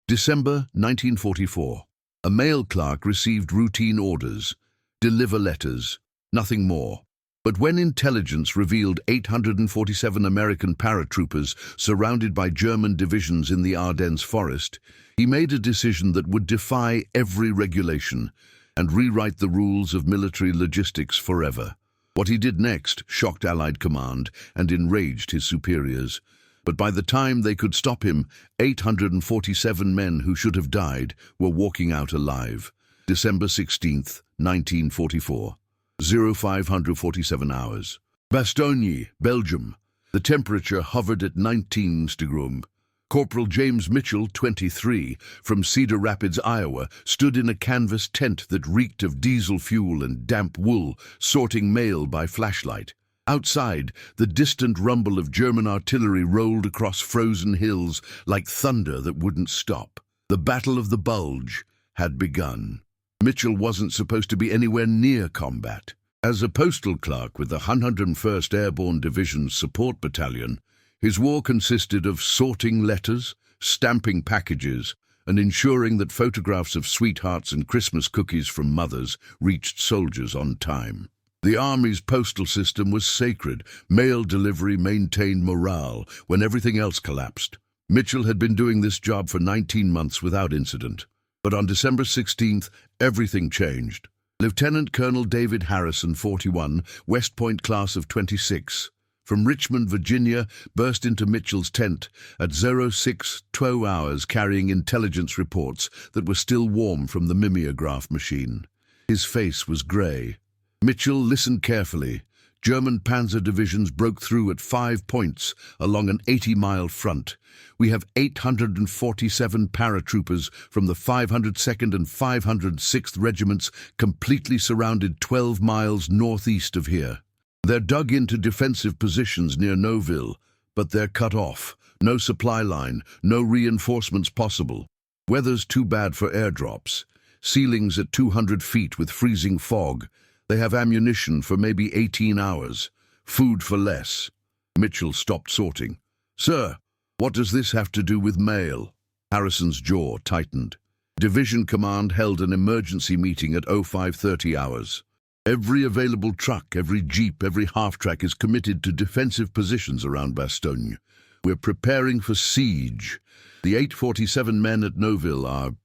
December 1944. A mail clerk received routine orders. Deliver letters. Nothing more. But when intelligence revealed 847 American paratroopers surrounded by German divisions in the Ardennes forest, he made a decision that would defy every regulation and rewrite the rules of military logistics forever. What he did next shocked Allied command and enraged his superiors. But by the time they could stop him, 847 men who should have died were walking out alive. December 16th, 1944. 0547 hours. Bastogne, Belgium. The temperature hovered at 19 degrees. Corporal James Mitchell, 23, from Cedar Rapids, Iowa, stood in a canvas tent that reeked of diesel fuel and damp wool, sorting mail by flashlight. Outside, the distant rumble of German artillery rolled across frozen hills like thunder that wouldn't stop. The Battle of the Bulge had begun. Mitchell wasn't supposed to be anywhere near combat. As a postal clerk with the 101st Airborne Division's Support Battalion, his war consisted of sorting letters, stamping packages, and ensuring that photographs of sweethearts and Christmas cookies from mothers reached soldiers on time. The Army's postal system was sacred. Mail delivery maintained morale when everything else collapsed. Mitchell had been doing this job for 19 months without incident. But on December 16th, everything changed. Lieutenant Colonel David Harrison, 41, West Point class of 26, from Richmond, Virginia, burst into Mitchell's tent at 06:12 hours carrying intelligence reports that were still warm from the mimeograph machine. His face was grey. Mitchell listened carefully. German panzer divisions broke through at 5 points along an 80-mile front. We have 847 paratroopers from the 502nd and 506th Regiments completely surrounded 12 miles northeast of here. They're dug into defensive positions near Noville, but they're cut off. No supply line, no reinforcements possible. Weather's too bad for airdrops. Ceilings at 200 feet with freezing fog. They have ammunition for maybe 18 hours. Food for less. Mitchell stopped sorting. Sir, what does this have to do with mail? Harrison's jaw tightened. Division command held an emergency meeting at 0530 hours. Every available truck, every jeep, every half-track is committed to defensive positions around Bastogne. We're preparing for siege. The 847 men at Noville are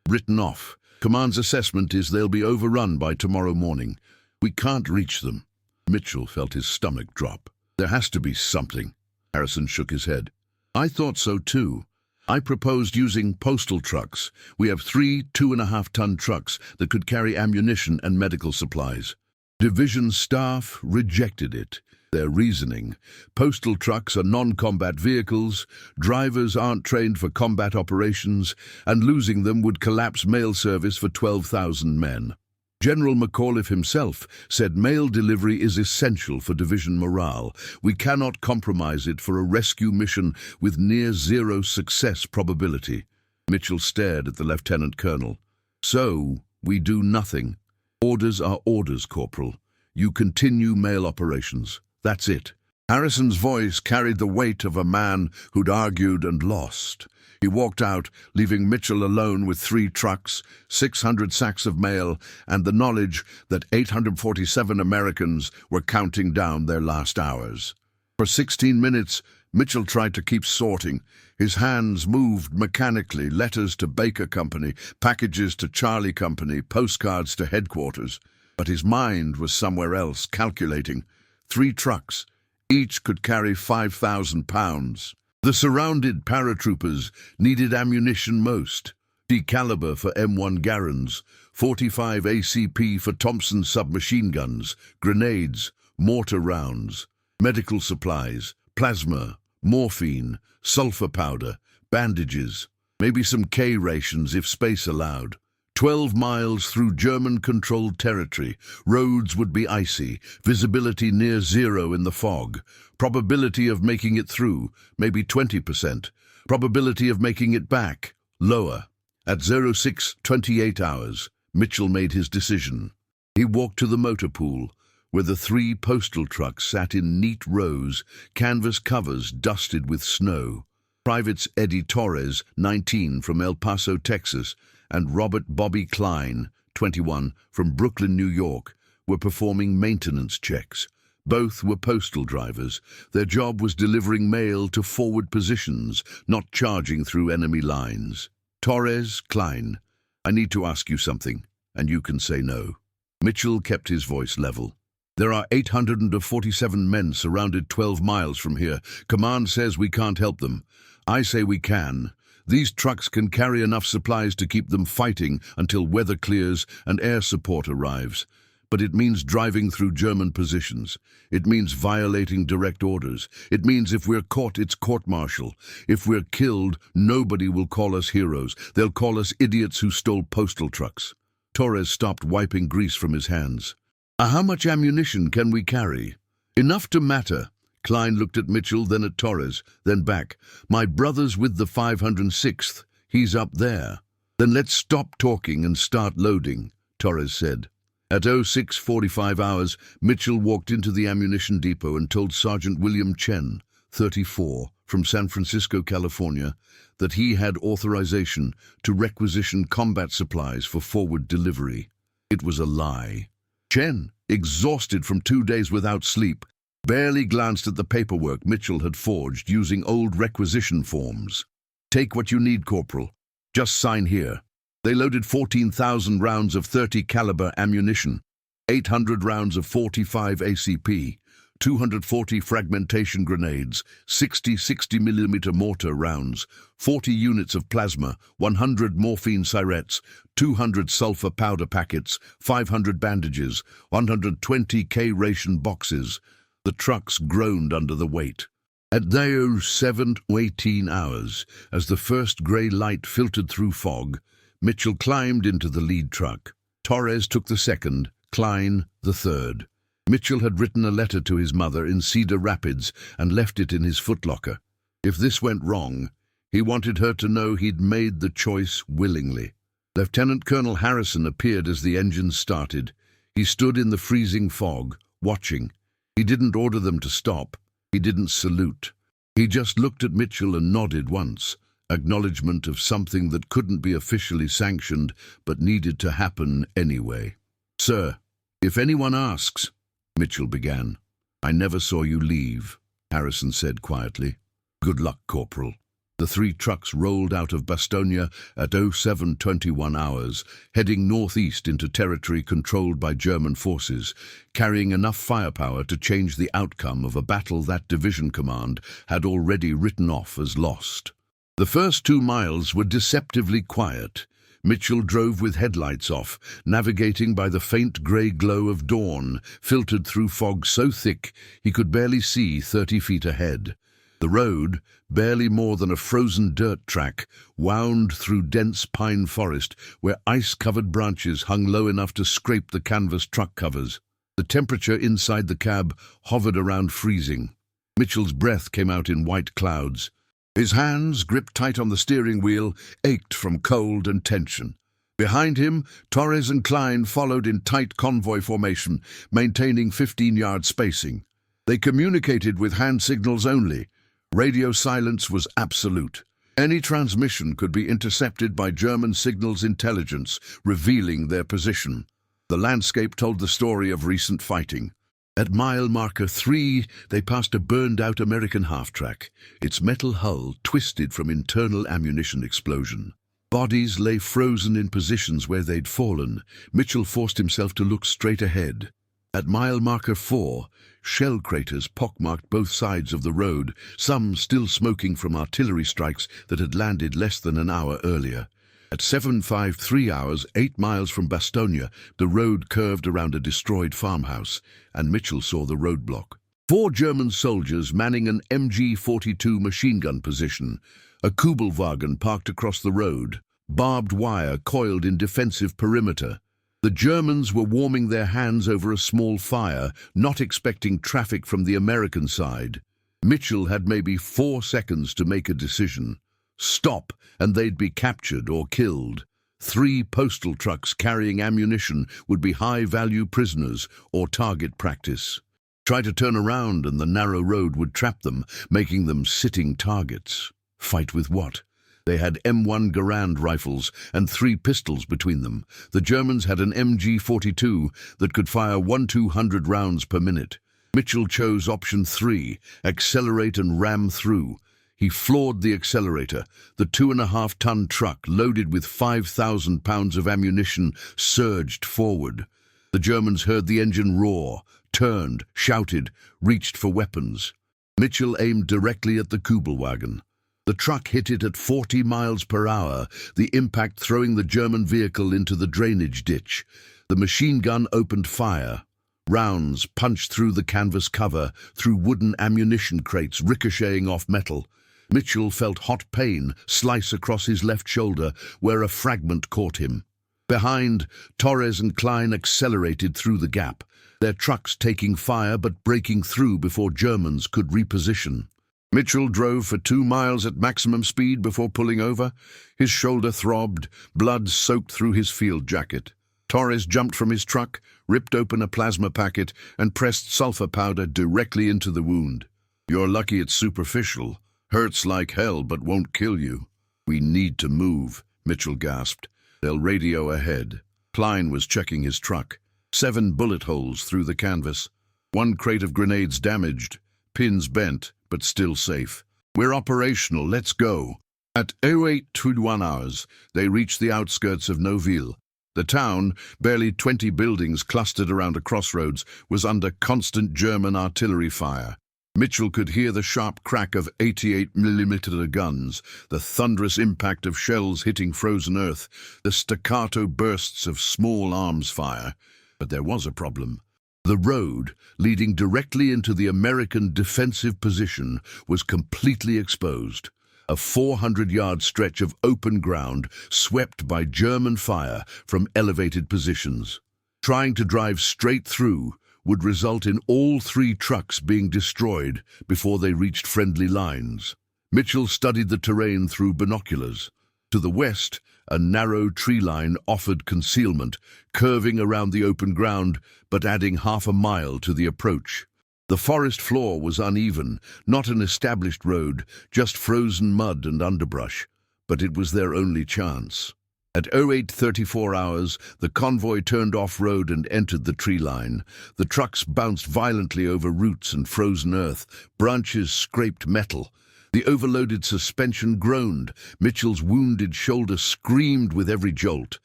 written off. Command's assessment is they'll be overrun by tomorrow morning. We can't reach them. Mitchell felt his stomach drop. There has to be something. Harrison shook his head. I thought so too. I proposed using postal trucks. We have 3 2.5-ton trucks that could carry ammunition and medical supplies. Division staff rejected it. Their reasoning: postal trucks are non-combat vehicles, drivers aren't trained for combat operations, and losing them would collapse mail service for 12,000 men. General McAuliffe himself said mail delivery is essential for division morale. We cannot compromise it for a rescue mission with near-zero success probability. Mitchell stared at the lieutenant colonel. So, we do nothing. Orders are orders, Corporal. You continue mail operations. That's it. Harrison's voice carried the weight of a man who'd argued and lost. He walked out, leaving Mitchell alone with 3 trucks, 600 sacks of mail, and the knowledge that 847 Americans were counting down their last hours. For 16 minutes, Mitchell tried to keep sorting. His hands moved mechanically, letters to Baker Company, packages to Charlie Company, postcards to headquarters. But his mind was somewhere else, calculating. 3 trucks. Each could carry 5,000 pounds. The surrounded paratroopers needed ammunition most. D-caliber for M1 Garand, 45 ACP for Thompson submachine guns, grenades, mortar rounds, medical supplies, plasma, morphine, sulfur powder, bandages, maybe some K rations if space allowed. 12 miles through German-controlled territory. Roads would be icy, visibility near zero in the fog. Probability of making it through, maybe 20%. Probability of making it back, lower. At 06:28 hours, Mitchell made his decision. He walked to the motor pool, where the 3 postal trucks sat in neat rows, canvas covers dusted with snow. Privates Eddie Torres, 19, from El Paso, Texas, and Robert Bobby Klein, 21, from Brooklyn, New York, were performing maintenance checks. Both were postal drivers. Their job was delivering mail to forward positions, not charging through enemy lines. Torres, Klein, I need to ask you something, and you can say no. Mitchell kept his voice level. There are 847 men surrounded 12 miles from here. Command says we can't help them. I say we can. These trucks can carry enough supplies to keep them fighting until weather clears and air support arrives. But it means driving through German positions. It means violating direct orders. It means if we're caught, it's court-martial. If we're killed, nobody will call us heroes. They'll call us idiots who stole postal trucks. Torres stopped wiping grease from his hands. How much ammunition can we carry? Enough to matter. Klein looked at Mitchell, then at Torres, then back. My brother's with the 506th. He's up there. Then let's stop talking and start loading, Torres said. At 06:45 hours, Mitchell walked into the ammunition depot and told Sergeant William Chen, 34, from San Francisco, California, that he had authorization to requisition combat supplies for forward delivery. It was a lie. Chen, exhausted from 2 days without sleep, barely glanced at the paperwork Mitchell had forged using old requisition forms. Take what you need, Corporal. Just sign here. They loaded 14,000 rounds of .30 caliber ammunition, 800 rounds of .45 ACP, 240 fragmentation grenades, 60 60mm mortar rounds, 40 units of plasma, 100 morphine syrettes, 200 sulfur powder packets, 500 bandages, 120 K-ration boxes. The trucks groaned under the weight. At 07:18 hours, as the first grey light filtered through fog, Mitchell climbed into the lead truck. Torres took the second, Klein the third. Mitchell had written a letter to his mother in Cedar Rapids and left it in his footlocker. If this went wrong, he wanted her to know he'd made the choice willingly. Lieutenant Colonel Harrison appeared as the engines started. He stood in the freezing fog, watching. He didn't order them to stop. He didn't salute. He just looked at Mitchell and nodded once. Acknowledgement of something that couldn't be officially sanctioned but needed to happen anyway. Sir, if anyone asks, Mitchell began. I never saw you leave, Harrison said quietly. Good luck, Corporal. The three trucks rolled out of Bastonia at 07:21 hours, heading northeast into territory controlled by German forces, carrying enough firepower to change the outcome of a battle that division command had already written off as lost. The first 2 miles were deceptively quiet. Mitchell drove with headlights off, navigating by the faint grey glow of dawn, filtered through fog so thick he could barely see 30 feet ahead. The road, barely more than a frozen dirt track, wound through dense pine forest where ice-covered branches hung low enough to scrape the canvas truck covers. The temperature inside the cab hovered around freezing. Mitchell's breath came out in white clouds. His hands, gripped tight on the steering wheel, ached from cold and tension. Behind him, Torres and Klein followed in tight convoy formation, maintaining 15-yard spacing. They communicated with hand signals only. Radio silence was absolute. Any transmission could be intercepted by German signals intelligence, revealing their position. The landscape told the story of recent fighting. At mile marker 3, they passed a burned-out American half-track, its metal hull twisted from internal ammunition explosion. Bodies lay frozen in positions where they'd fallen. Mitchell forced himself to look straight ahead. At mile marker 4, shell craters pockmarked both sides of the road, some still smoking from artillery strikes that had landed less than an hour earlier. At 7:53 hours, 8 miles from Bastonia, the road curved around a destroyed farmhouse, and Mitchell saw the roadblock. 4 German soldiers manning an MG-42 machine gun position, a Kubelwagen parked across the road, barbed wire coiled in defensive perimeter. The Germans were warming their hands over a small fire, not expecting traffic from the American side. Mitchell had maybe 4 seconds to make a decision. Stop, and they'd be captured or killed. 3 postal trucks carrying ammunition would be high-value prisoners or target practice. Try to turn around and the narrow road would trap them, making them sitting targets. Fight with what? They had M1 Garand rifles and 3 pistols between them. The Germans had an MG-42 that could fire 200 rounds per minute. Mitchell chose option 3, accelerate and ram through. He floored the accelerator. The 2.5-ton truck, loaded with 5,000 pounds of ammunition, surged forward. The Germans heard the engine roar, turned, shouted, reached for weapons. Mitchell aimed directly at the Kübelwagen. The truck hit it at 40 miles per hour, the impact throwing the German vehicle into the drainage ditch. The machine gun opened fire. Rounds punched through the canvas cover, through wooden ammunition crates ricocheting off metal. Mitchell felt hot pain slice across his left shoulder, where a fragment caught him. Behind, Torres and Klein accelerated through the gap, their trucks taking fire but breaking through before Germans could reposition. Mitchell drove for 2 miles at maximum speed before pulling over. His shoulder throbbed, blood soaked through his field jacket. Torres jumped from his truck, ripped open a plasma packet, and pressed sulfur powder directly into the wound. "You're lucky it's superficial. Hurts like hell but won't kill you." "We need to move," Mitchell gasped. "They'll radio ahead." Klein was checking his truck. 7 bullet holes through the canvas. 1 crate of grenades damaged. Pins bent, but still safe. "We're operational, let's go." At 08:21 hours, they reached the outskirts of Noville. The town, barely 20 buildings clustered around a crossroads, was under constant German artillery fire. Mitchell could hear the sharp crack of 88mm guns, the thunderous impact of shells hitting frozen earth, the staccato bursts of small arms fire. But there was a problem. The road, leading directly into the American defensive position, was completely exposed. A 400-yard stretch of open ground swept by German fire from elevated positions. Trying to drive straight through would result in all 3 trucks being destroyed before they reached friendly lines. Mitchell studied the terrain through binoculars. To the west, a narrow tree line offered concealment, curving around the open ground, but adding half a mile to the approach. The forest floor was uneven, not an established road, just frozen mud and underbrush, but it was their only chance. At 08:34 hours, the convoy turned off-road and entered the tree line. The trucks bounced violently over roots and frozen earth. Branches scraped metal. The overloaded suspension groaned. Mitchell's wounded shoulder screamed with every jolt.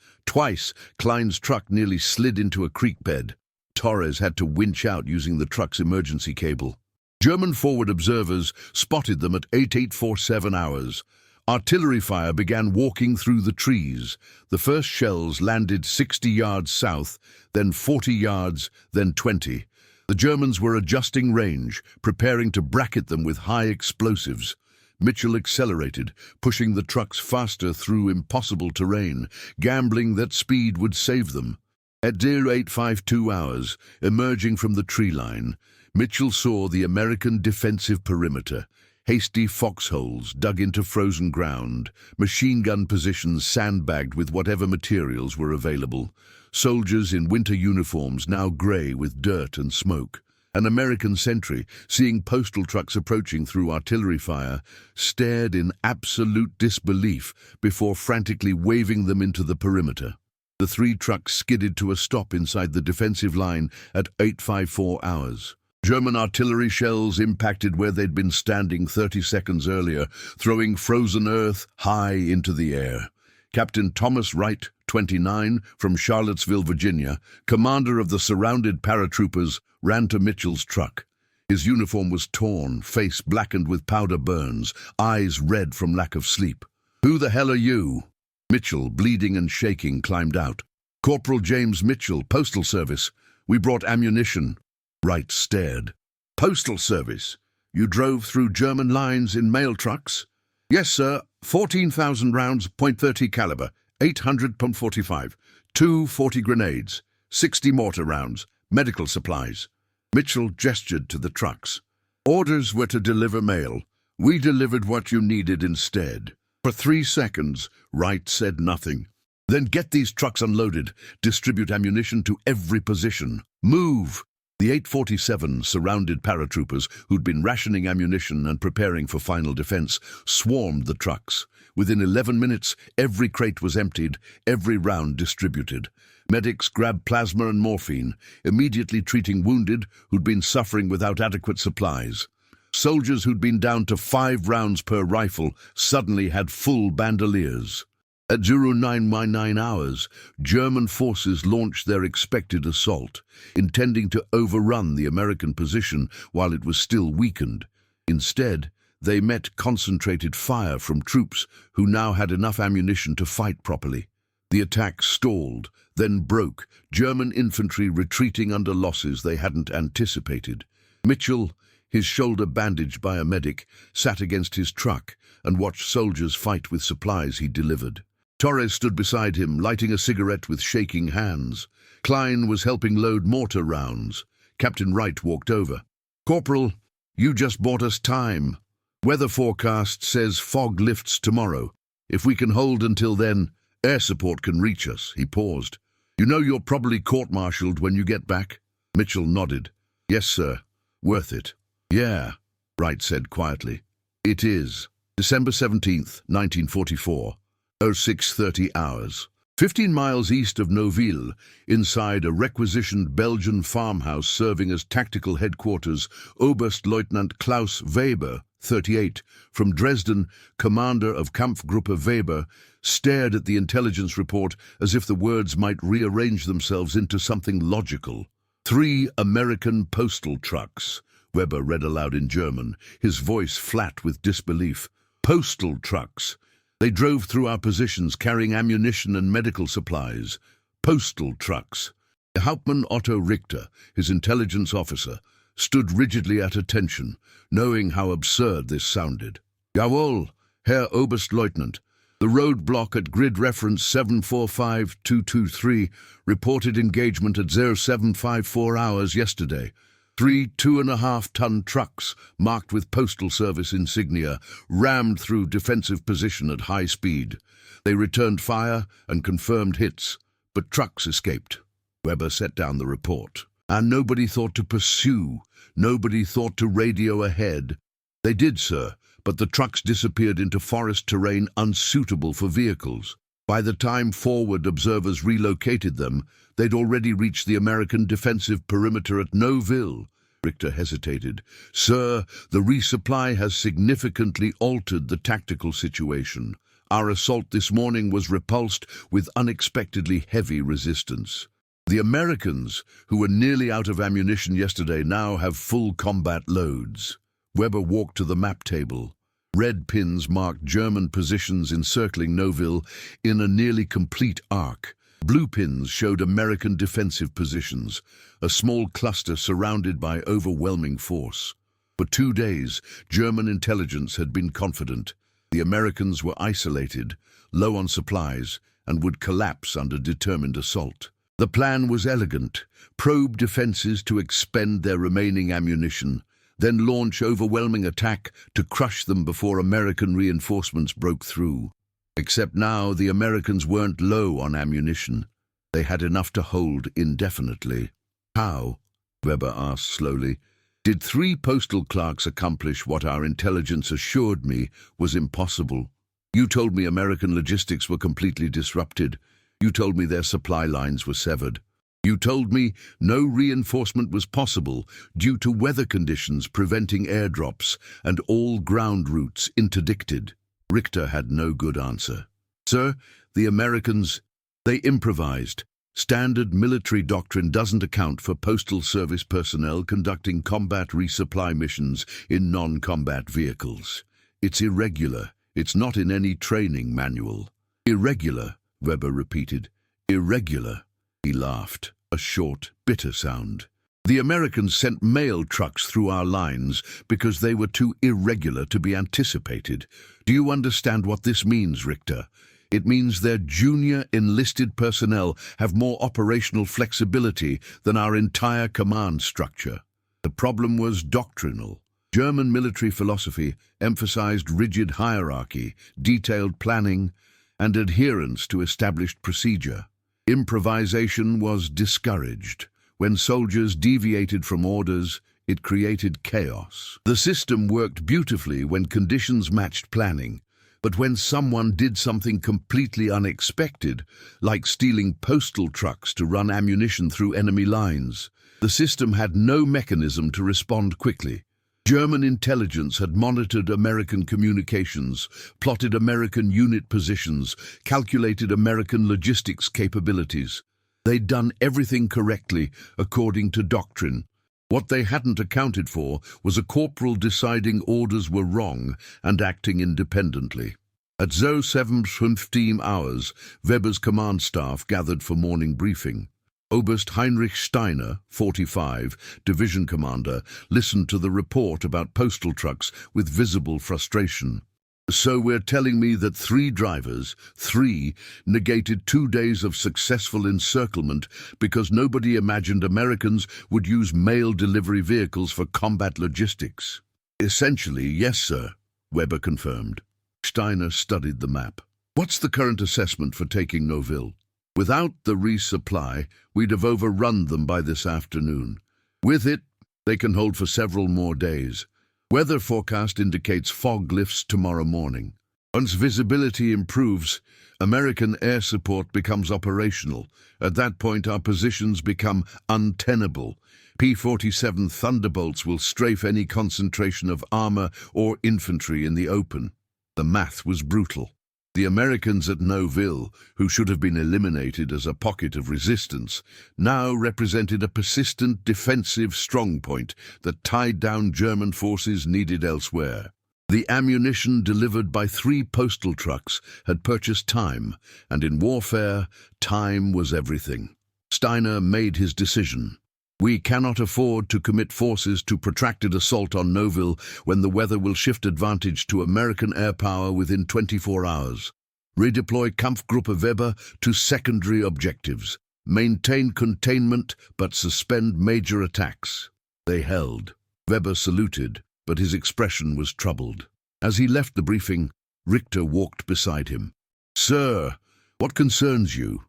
Twice, Klein's truck nearly slid into a creek bed. Torres had to winch out using the truck's emergency cable. German forward observers spotted them at 08:47 hours. Artillery fire began walking through the trees. The first shells landed 60 yards south, then 40 yards, then 20. The Germans were adjusting range, preparing to bracket them with high explosives. Mitchell accelerated, pushing the trucks faster through impossible terrain, gambling that speed would save them. At 08:52 hours, emerging from the tree line, Mitchell saw the American defensive perimeter. Hasty foxholes dug into frozen ground, machine gun positions sandbagged with whatever materials were available, soldiers in winter uniforms now grey with dirt and smoke. An American sentry, seeing postal trucks approaching through artillery fire, stared in absolute disbelief before frantically waving them into the perimeter. The 3 trucks skidded to a stop inside the defensive line at 08:54 hours. German artillery shells impacted where they'd been standing 30 seconds earlier, throwing frozen earth high into the air. Captain Thomas Wright, 29, from Charlottesville, Virginia, commander of the surrounded paratroopers, ran to Mitchell's truck. His uniform was torn, face blackened with powder burns, eyes red from lack of sleep. "Who the hell are you?" Mitchell, bleeding and shaking, climbed out. "Corporal James Mitchell, Postal Service. We brought ammunition." Wright stared. "Postal Service? You drove through German lines in mail trucks?" "Yes, sir. 14,000 rounds, .30 caliber, 800 .45, 240 grenades, 60 mortar rounds, medical supplies." Mitchell gestured to the trucks. "Orders were to deliver mail. We delivered what you needed instead." For 3 seconds, Wright said nothing. "Then get these trucks unloaded. Distribute ammunition to every position. Move!" The 847 surrounded paratroopers who'd been rationing ammunition and preparing for final defense swarmed the trucks. Within 11 minutes, every crate was emptied, every round distributed. Medics grabbed plasma and morphine, immediately treating wounded who'd been suffering without adequate supplies. Soldiers who'd been down to 5 rounds per rifle suddenly had full bandoliers. At 0919 hours, German forces launched their expected assault, intending to overrun the American position while it was still weakened. Instead, they met concentrated fire from troops who now had enough ammunition to fight properly. The attack stalled, then broke, German infantry retreating under losses they hadn't anticipated. Mitchell, his shoulder bandaged by a medic, sat against his truck and watched soldiers fight with supplies he delivered. Torres stood beside him, lighting a cigarette with shaking hands. Klein was helping load mortar rounds. Captain Wright walked over. "Corporal, you just bought us time. Weather forecast says fog lifts tomorrow. If we can hold until then, air support can reach us." He paused. "You know you're probably court-martialed when you get back?" Mitchell nodded. "Yes, sir. Worth it." "Yeah," Wright said quietly. "It is." December 17th, 1944. 0630 hours. 15 miles east of Neuville, inside a requisitioned Belgian farmhouse serving as tactical headquarters, Oberstleutnant Klaus Weber, 38, from Dresden, commander of Kampfgruppe Weber, stared at the intelligence report as if the words might rearrange themselves into something logical. 3 American postal trucks, Weber read aloud in German, his voice flat with disbelief. Postal trucks. They drove through our positions carrying ammunition and medical supplies. Postal trucks. Hauptmann Otto Richter, his intelligence officer, stood rigidly at attention, knowing how absurd this sounded. "Jawohl, Herr Oberstleutnant. The roadblock at grid reference 745223 reported engagement at 0754 hours yesterday. 3 2.5-ton trucks, marked with Postal Service insignia, rammed through defensive position at high speed. They returned fire and confirmed hits, but trucks escaped." Weber set down the report. "And nobody thought to pursue, nobody thought to radio ahead." "They did, sir, but the trucks disappeared into forest terrain unsuitable for vehicles. By the time forward observers relocated them, they'd already reached the American defensive perimeter at Neuville." Richter hesitated. "Sir, the resupply has significantly altered the tactical situation. Our assault this morning was repulsed with unexpectedly heavy resistance. The Americans, who were nearly out of ammunition yesterday, now have full combat loads." Weber walked to the map table. Red pins marked German positions encircling Neuville in a nearly complete arc. Blue pins showed American defensive positions, a small cluster surrounded by overwhelming force. For 2 days, German intelligence had been confident. The Americans were isolated, low on supplies, and would collapse under determined assault. The plan was elegant: probe defenses to expend their remaining ammunition, then launch overwhelming attack to crush them before American reinforcements broke through. Except now the Americans weren't low on ammunition. They had enough to hold indefinitely. "How?" Weber asked slowly. "Did 3 postal clerks accomplish what our intelligence assured me was impossible? You told me American logistics were completely disrupted. You told me their supply lines were severed. You told me no reinforcement was possible due to weather conditions preventing airdrops and all ground routes interdicted." Richter had no good answer. "Sir, the Americans, they improvised. Standard military doctrine doesn't account for Postal Service personnel conducting combat resupply missions in non-combat vehicles. It's irregular. It's not in any training manual." "Irregular," Weber repeated. "Irregular." He laughed, a short, bitter sound. "The Americans sent mail trucks through our lines because they were too irregular to be anticipated. Do you understand what this means, Richter? It means their junior enlisted personnel have more operational flexibility than our entire command structure." The problem was doctrinal. German military philosophy emphasized rigid hierarchy, detailed planning, and adherence to established procedure. Improvisation was discouraged. When soldiers deviated from orders, it created chaos. The system worked beautifully when conditions matched planning, but when someone did something completely unexpected, like stealing postal trucks to run ammunition through enemy lines, the system had no mechanism to respond quickly. German intelligence had monitored American communications, plotted American unit positions, calculated American logistics capabilities. They'd done everything correctly, according to doctrine. What they hadn't accounted for was a corporal deciding orders were wrong and acting independently. At 07:15 hours, Weber's command staff gathered for morning briefing. Oberst Heinrich Steiner, 45, division commander, listened to the report about postal trucks with visible frustration. "So we're telling me that 3 drivers, 3, negated 2 days of successful encirclement because nobody imagined Americans would use mail delivery vehicles for combat logistics." "Essentially, yes, sir," Weber confirmed. Steiner studied the map. "What's the current assessment for taking Noville? Without the resupply, we'd have overrun them by this afternoon. With it, they can hold for several more days. Weather forecast indicates fog lifts tomorrow morning. Once visibility improves, American air support becomes operational. At that point, our positions become untenable. P-47 Thunderbolts will strafe any concentration of armor or infantry in the open." The math was brutal. The Americans at Noville, who should have been eliminated as a pocket of resistance, now represented a persistent defensive strongpoint that tied down German forces needed elsewhere. The ammunition delivered by 3 postal trucks had purchased time, and in warfare, time was everything. Steiner made his decision. "We cannot afford to commit forces to protracted assault on Noville when the weather will shift advantage to American air power within 24 hours. Redeploy Kampfgruppe Weber to secondary objectives. Maintain containment but suspend major attacks." They held. Weber saluted, but his expression was troubled. As he left the briefing, Richter walked beside him. "Sir, what concerns you?"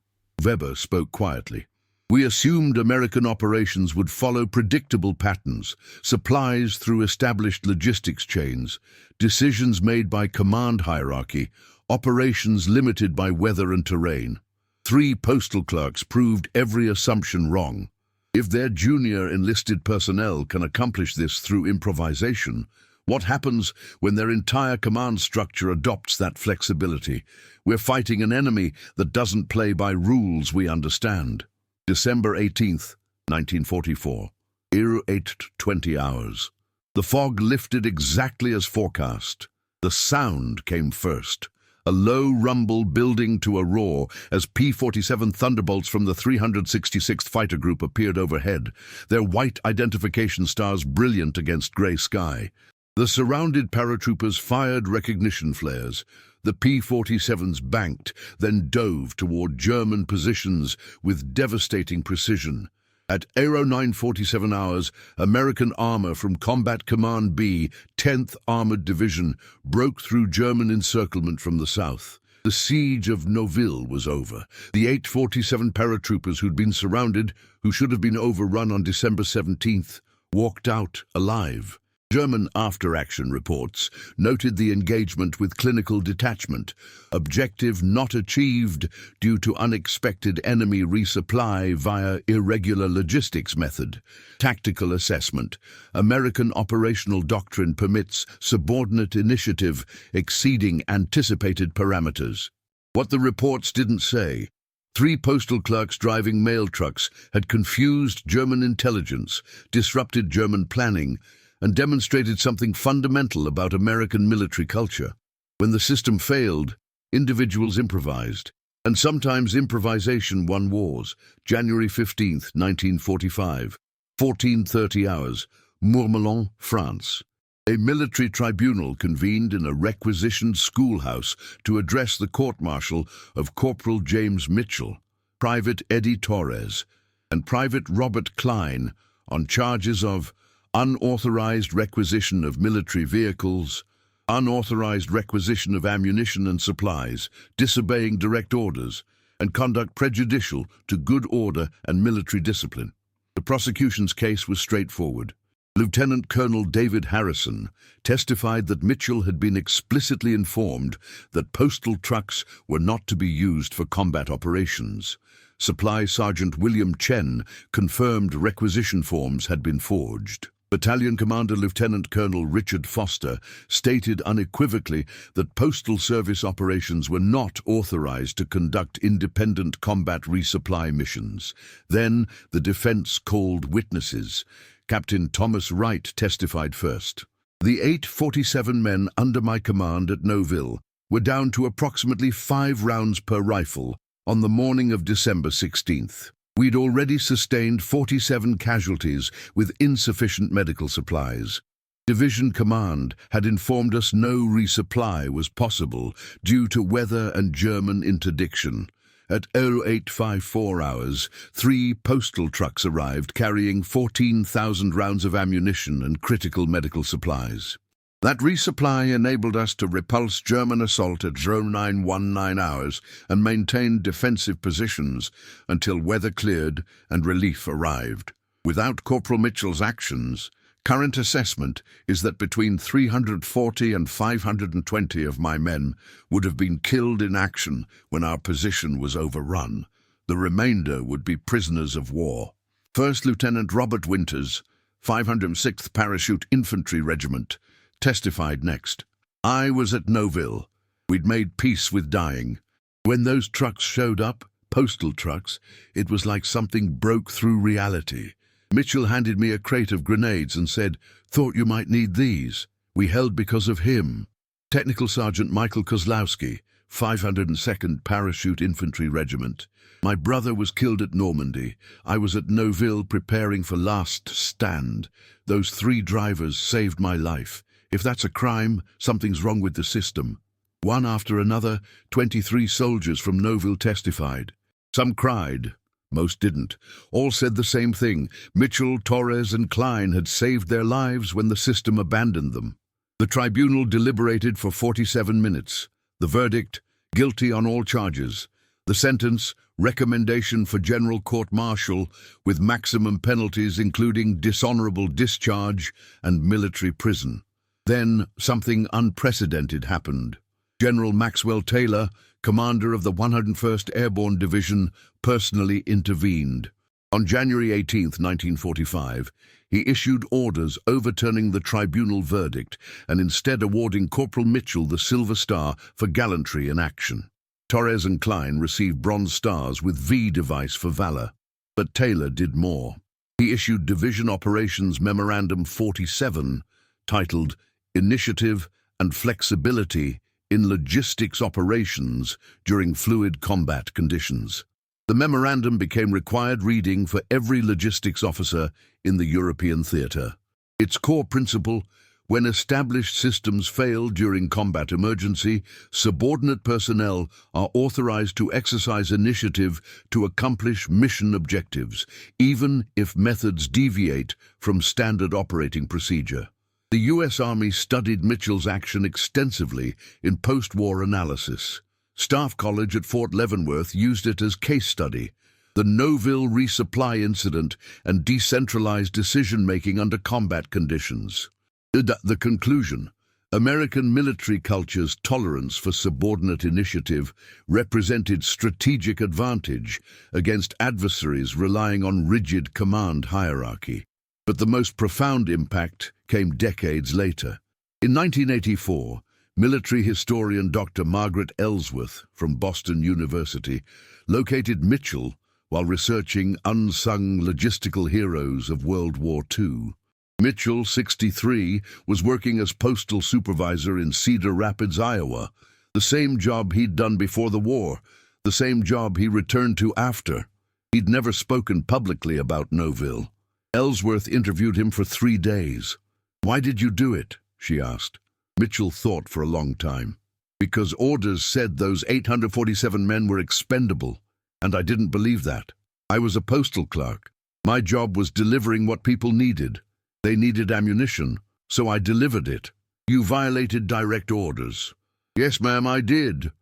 Weber spoke quietly. "We assumed American operations would follow predictable patterns, supplies through established logistics chains, decisions made by command hierarchy, operations limited by weather and terrain. 3 postal clerks proved every assumption wrong. If their junior enlisted personnel can accomplish this through improvisation, what happens when their entire command structure adopts that flexibility? We're fighting an enemy that doesn't play by rules we understand." December 18th, 1944. 08:20 hours. The fog lifted exactly as forecast. The sound came first. A low rumble building to a roar as P-47 Thunderbolts from the 366th Fighter Group appeared overhead, their white identification stars brilliant against grey sky. The surrounded paratroopers fired recognition flares. The P-47s banked, then dove toward German positions with devastating precision. At 09:47 hours, American armor from Combat Command B, 10th Armored Division, broke through German encirclement from the south. The siege of Noville was over. The 847 paratroopers who'd been surrounded, who should have been overrun on December 17th, walked out alive. German after-action reports noted the engagement with clinical detachment, objective not achieved due to unexpected enemy resupply via irregular logistics method. Tactical assessment. American operational doctrine permits subordinate initiative exceeding anticipated parameters. What the reports didn't say: 3 postal clerks driving mail trucks had confused German intelligence, disrupted German planning, and demonstrated something fundamental about American military culture. When the system failed, individuals improvised, and sometimes improvisation won wars. January 15th, 1945, 14:30 hours, Mourmelon, France. A military tribunal convened in a requisitioned schoolhouse to address the court-martial of Corporal James Mitchell, Private Eddie Torres, and Private Robert Klein on charges of unauthorized requisition of military vehicles, unauthorized requisition of ammunition and supplies, disobeying direct orders, and conduct prejudicial to good order and military discipline. The prosecution's case was straightforward. Lieutenant Colonel David Harrison testified that Mitchell had been explicitly informed that postal trucks were not to be used for combat operations. Supply Sergeant William Chen confirmed requisition forms had been forged. Battalion Commander Lieutenant Colonel Richard Foster stated unequivocally that Postal Service operations were not authorized to conduct independent combat resupply missions. Then the defense called witnesses. Captain Thomas Wright testified first. The 847 men under my command at Noville were down to approximately 5 rounds per rifle on the morning of December 16th. We'd already sustained 47 casualties with insufficient medical supplies. Division Command had informed us no resupply was possible due to weather and German interdiction. At 0854 hours, 3 postal trucks arrived carrying 14,000 rounds of ammunition and critical medical supplies. That resupply enabled us to repulse German assault at 0919 hours and maintain defensive positions until weather cleared and relief arrived. Without Corporal Mitchell's actions, current assessment is that between 340 and 520 of my men would have been killed in action when our position was overrun. The remainder would be prisoners of war. First Lieutenant Robert Winters, 506th Parachute Infantry Regiment, testified next. I was at Noville. We'd made peace with dying. When those trucks showed up, postal trucks, it was like something broke through reality. Mitchell handed me a crate of grenades and said, "Thought you might need these. We held because of him." Technical Sergeant Michael Kozlowski, 502nd Parachute Infantry Regiment. My brother was killed at Normandy. I was at Noville preparing for last stand. Those 3 drivers saved my life. If that's a crime, something's wrong with the system. One after another, 23 soldiers from Noville testified. Some cried. Most didn't. All said the same thing. Mitchell, Torres, and Klein had saved their lives when the system abandoned them. The tribunal deliberated for 47 minutes. The verdict, guilty on all charges. The sentence, recommendation for general court-martial with maximum penalties including dishonorable discharge and military prison. Then something unprecedented happened. General Maxwell Taylor, commander of the 101st Airborne Division, personally intervened. On January 18, 1945, he issued orders overturning the tribunal verdict and instead awarding Corporal Mitchell the Silver Star for gallantry in action. Torres and Klein received Bronze Stars with V device for valor, but Taylor did more. He issued Division Operations Memorandum 47, titled Initiative and Flexibility in Logistics Operations During Fluid Combat Conditions. The memorandum became required reading for every logistics officer in the European theater. Its core principle: when established systems fail during combat emergency, subordinate personnel are authorized to exercise initiative to accomplish mission objectives, even if methods deviate from standard operating procedure. The U.S. Army studied Mitchell's action extensively in post-war analysis. Staff College at Fort Leavenworth used it as case study. The Noville resupply incident and decentralized decision-making under combat conditions. The conclusion: American military culture's tolerance for subordinate initiative represented strategic advantage against adversaries relying on rigid command hierarchy. But the most profound impact came decades later. In 1984, military historian Dr. Margaret Ellsworth from Boston University located Mitchell while researching unsung logistical heroes of World War II. Mitchell, 63, was working as postal supervisor in Cedar Rapids, Iowa, the same job he'd done before the war, the same job he returned to after. He'd never spoken publicly about Noville. Ellsworth interviewed him for 3 days. "Why did you do it?" she asked. Mitchell thought for a long time. "Because orders said those 847 men were expendable, and I didn't believe that. I was a postal clerk. My job was delivering what people needed. They needed ammunition, so I delivered it." "You violated direct orders." "Yes, ma'am, I did."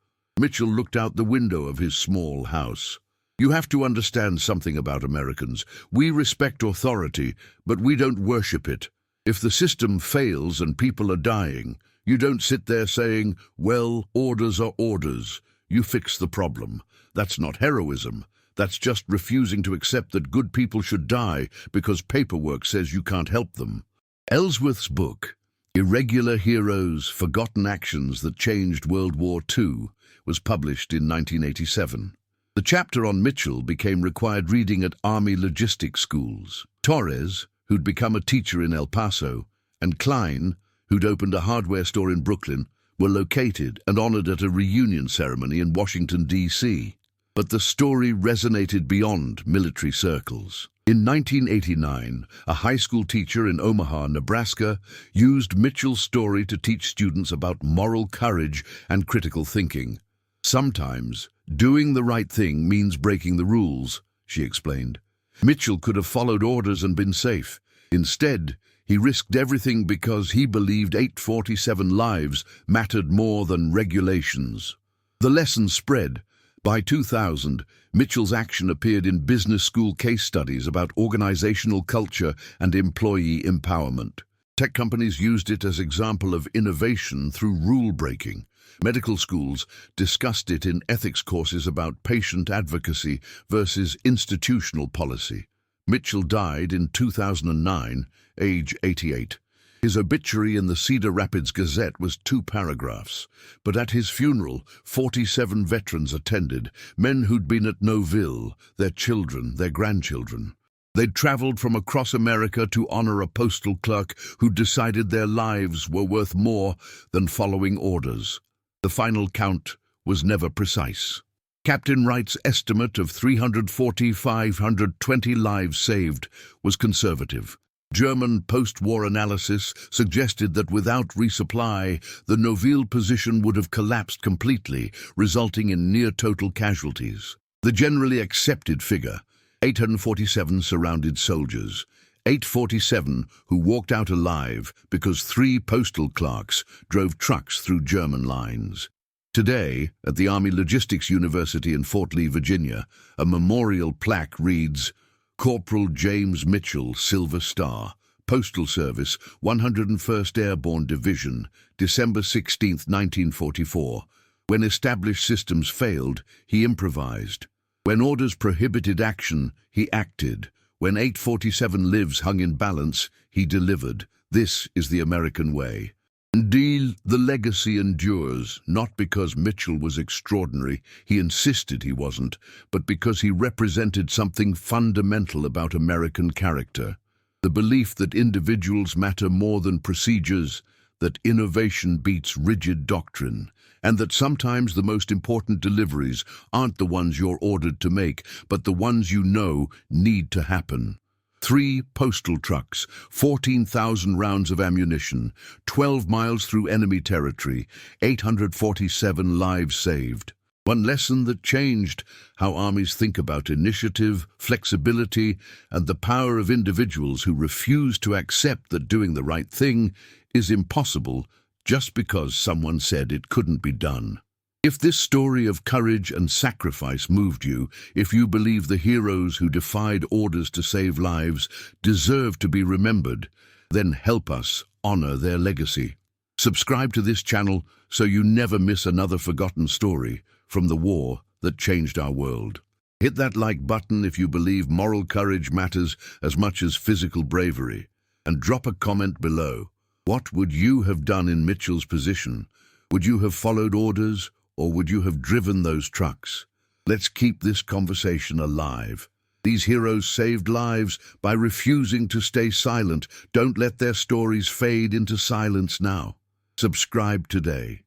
Mitchell looked out the window of his small house. You have to understand something about Americans. We respect authority, but we don't worship it. If the system fails and people are dying, you don't sit there saying, well, orders are orders. You fix the problem. That's not heroism. That's just refusing to accept that good people should die because paperwork says you can't help them. Ellsworth's book, Irregular Heroes: Forgotten Actions That Changed World War II, was published in 1987. The chapter on Mitchell became required reading at Army logistics schools. Torres, who'd become a teacher in El Paso, and Klein, who'd opened a hardware store in Brooklyn, were located and honored at a reunion ceremony in Washington, D.C. But the story resonated beyond military circles. In 1989, a high school teacher in Omaha, Nebraska, used Mitchell's story to teach students about moral courage and critical thinking. Sometimes, doing the right thing means breaking the rules, she explained. Mitchell could have followed orders and been safe. Instead, he risked everything because he believed 847 lives mattered more than regulations. The lesson spread. By 2000, Mitchell's action appeared in business school case studies about organizational culture and employee empowerment. Tech companies used it as example of innovation through rule breaking. Medical schools discussed it in ethics courses about patient advocacy versus institutional policy. Mitchell died in 2009, age 88. His obituary in the Cedar Rapids Gazette was 2 paragraphs, but at his funeral, 47 veterans attended, men who'd been at Noville, their children, their grandchildren. They'd traveled from across America to honor a postal clerk who decided their lives were worth more than following orders. The final count was never precise. Captain Wright's estimate of 340-520 lives saved was conservative. German post-war analysis suggested that without resupply, the Noville position would have collapsed completely, resulting in near-total casualties. The generally accepted figure, 847 surrounded soldiers, 847 who walked out alive because 3 postal clerks drove trucks through German lines. Today, at the Army Logistics University in Fort Lee, Virginia, a memorial plaque reads, Corporal James Mitchell, Silver Star, Postal Service, 101st Airborne Division, December 16, 1944. When established systems failed, he improvised. When orders prohibited action, he acted. When 847 lives hung in balance, he delivered. This is the American way. Indeed, the legacy endures, not because Mitchell was extraordinary, he insisted he wasn't, but because he represented something fundamental about American character. The belief that individuals matter more than procedures, that innovation beats rigid doctrine, and that sometimes the most important deliveries aren't the ones you're ordered to make, but the ones you know need to happen. 3 postal trucks, 14,000 rounds of ammunition, 12 miles through enemy territory, 847 lives saved. One lesson that changed how armies think about initiative, flexibility, and the power of individuals who refuse to accept that doing the right thing is impossible just because someone said it couldn't be done. If this story of courage and sacrifice moved you, if you believe the heroes who defied orders to save lives deserve to be remembered, then help us honor their legacy. Subscribe to this channel so you never miss another forgotten story from the war that changed our world. Hit that like button if you believe moral courage matters as much as physical bravery. And drop a comment below. What would you have done in Mitchell's position? Would you have followed orders? Or would you have driven those trucks? Let's keep this conversation alive. These heroes saved lives by refusing to stay silent. Don't let their stories fade into silence now. Subscribe today.